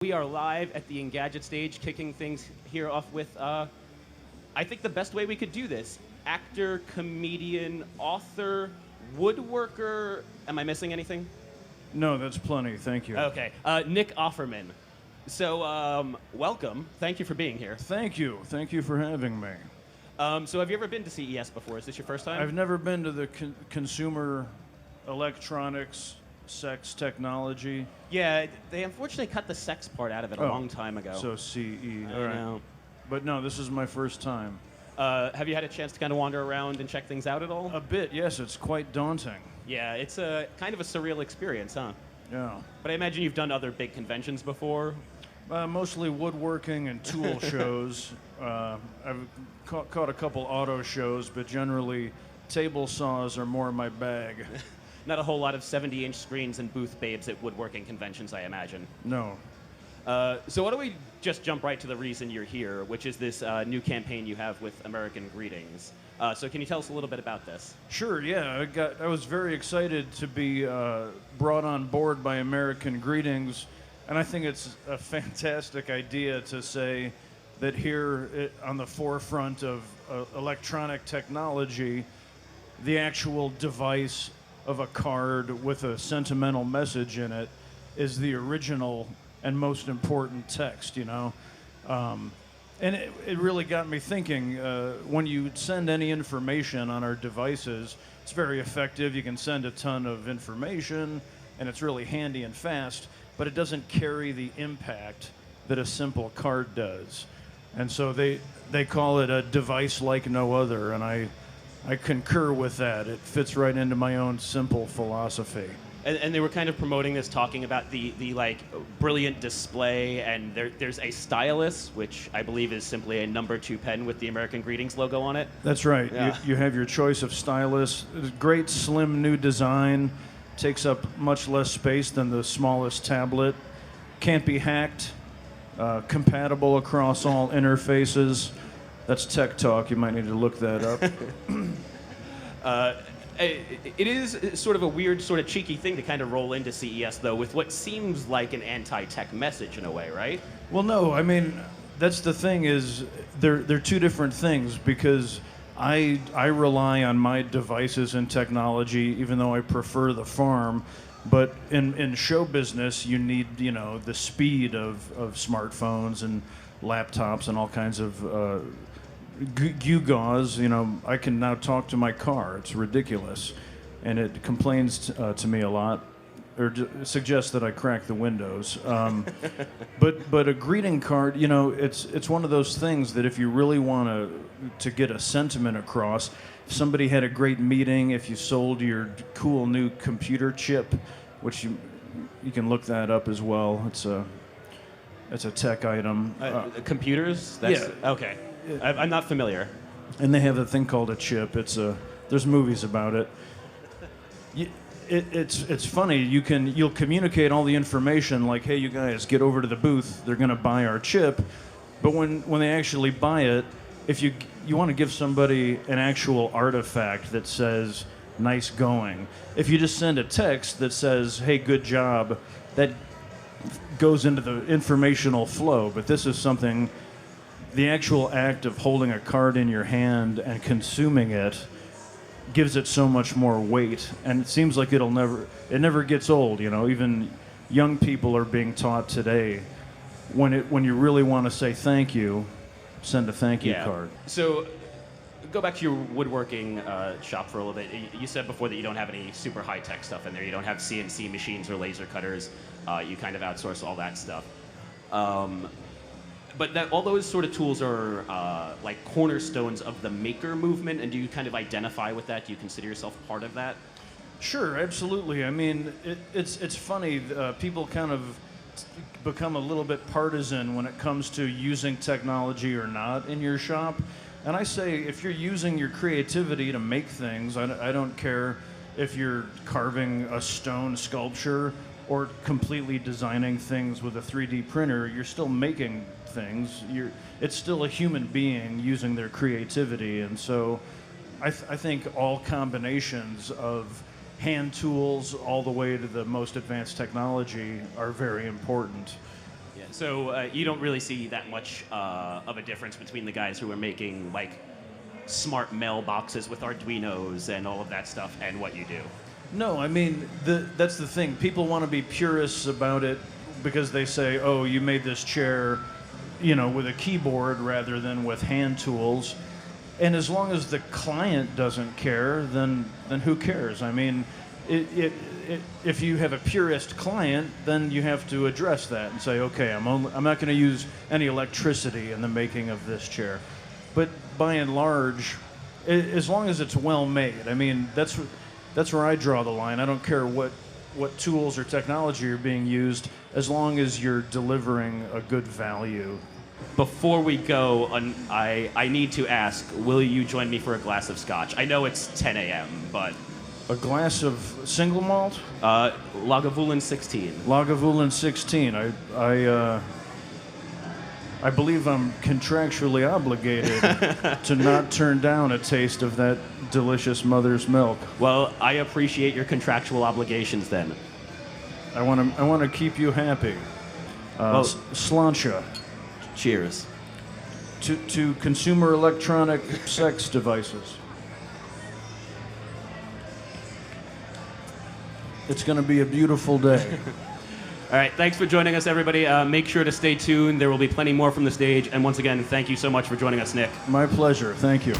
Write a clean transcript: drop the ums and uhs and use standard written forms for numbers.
We are live at the Engadget stage, kicking things here off with, I think the best way we could do this. Actor, comedian, author, woodworker. Am I missing anything? No, that's plenty. Thank you. Okay. Nick Offerman. So, welcome. Thank you for being here. Thank you. Thank you for having me. So have you ever been to CES before? Is this your first time? I've never been to the consumer electronics, sex technology. Yeah, they unfortunately cut the sex part out of it a long time ago. So CE. I All right. know. But no, this is my first time. Have you had a chance to kind of wander around and check things out at all? A bit, yes. It's quite daunting. Yeah, it's a kind of a surreal experience, huh? Yeah. But I imagine you've done other big conventions before. Mostly woodworking and tool shows. I've caught a couple auto shows, but generally table saws are more my bag. Not a whole lot of 70-inch screens and booth babes at woodworking conventions, I imagine. No. So why don't we just jump right to the reason you're here, which is this new campaign you have with American Greetings. So can you tell us a little bit about this? Sure, yeah. I was very excited to be brought on board by American Greetings, and I think it's a fantastic idea to say that here on the forefront of electronic technology, the actual device of a card with a sentimental message in it is the original and most important text, you know? And it really got me thinking, when you send any information on our devices, it's very effective. You can send a ton of information, and it's really handy and fast, but it doesn't carry the impact that a simple card does. And so they call it a device like no other, and I concur with that. It fits right into my own simple philosophy. And they were kind of promoting this, talking about the like brilliant display, and there's a stylus, which I believe is simply a number 2 pen with the American Greetings logo on it. That's right. Yeah. You have your choice of stylus. Great slim new design. Takes up much less space than the smallest tablet. Can't be hacked. Compatible across all interfaces. That's tech talk. You might need to look that up. It is sort of a weird, sort of cheeky thing to kind of roll into CES, though, with what seems like an anti-tech message in a way, right? Well, no. I mean, that's the thing is they're two different things, because I rely on my devices and technology, even though I prefer the farm. But in show business, you need, you know, the speed of smartphones and laptops and all kinds of gewgaws. You know, I can now talk to my car. It's ridiculous, and it complains to me a lot, or suggests that I crack the windows. But a greeting card, you know, it's one of those things that if you really want to get a sentiment across, if somebody had a great meeting, if you sold your cool new computer chip, which you can look that up as well. It's a tech item. Computers? Yeah. Okay. I'm not familiar. And they have a thing called a chip. There's movies about it. It's funny. You'll communicate all the information like, hey, you guys, get over to the booth. They're going to buy our chip. But when they actually buy it, if you want to give somebody an actual artifact that says, nice going. If you just send a text that says, hey, good job, that goes into the informational flow. But this is something, the actual act of holding a card in your hand and consuming it gives it so much more weight. And it seems like it never gets old, you know. Even young people are being taught today, when you really want to say thank you, send a thank you card. So, go back to your woodworking shop for a little bit. You said before that you don't have any super high-tech stuff in there. You don't have CNC machines or laser cutters. You kind of outsource all that stuff. But all those sort of tools are like cornerstones of the maker movement, and do you kind of identify with that? Do you consider yourself part of that? Sure, absolutely. I mean, it's funny. People kind of become a little bit partisan when it comes to using technology or not in your shop. And I say, if you're using your creativity to make things, I don't care if you're carving a stone sculpture or completely designing things with a 3D printer, you're still making things. It's still a human being using their creativity. And so I think all combinations of hand tools all the way to the most advanced technology are very important. Yeah. So you don't really see that much of a difference between the guys who are making like smart mailboxes with Arduinos and all of that stuff and what you do. No, I mean, that's the thing. People want to be purists about it because they say, oh, you made this chair, you know, with a keyboard rather than with hand tools. And as long as the client doesn't care, then who cares? I mean, if you have a purist client, then you have to address that and say, okay, I'm not going to use any electricity in the making of this chair. But by and large, as long as it's well made, I mean, that's where I draw the line. I don't care what tools or technology are being used, as long as you're delivering a good value. Before we go, I need to ask, will you join me for a glass of scotch? I know it's 10 a.m., but... A glass of single malt? Lagavulin 16. Lagavulin 16. I believe I'm contractually obligated to not turn down a taste of that delicious mother's milk. Well, I appreciate your contractual obligations then. I want to keep you happy. Slancha. Cheers. To consumer electronic sex devices. It's going to be a beautiful day. All right, thanks for joining us, everybody. Make sure to stay tuned. There will be plenty more from the stage. And once again, thank you so much for joining us, Nick. My pleasure. Thank you.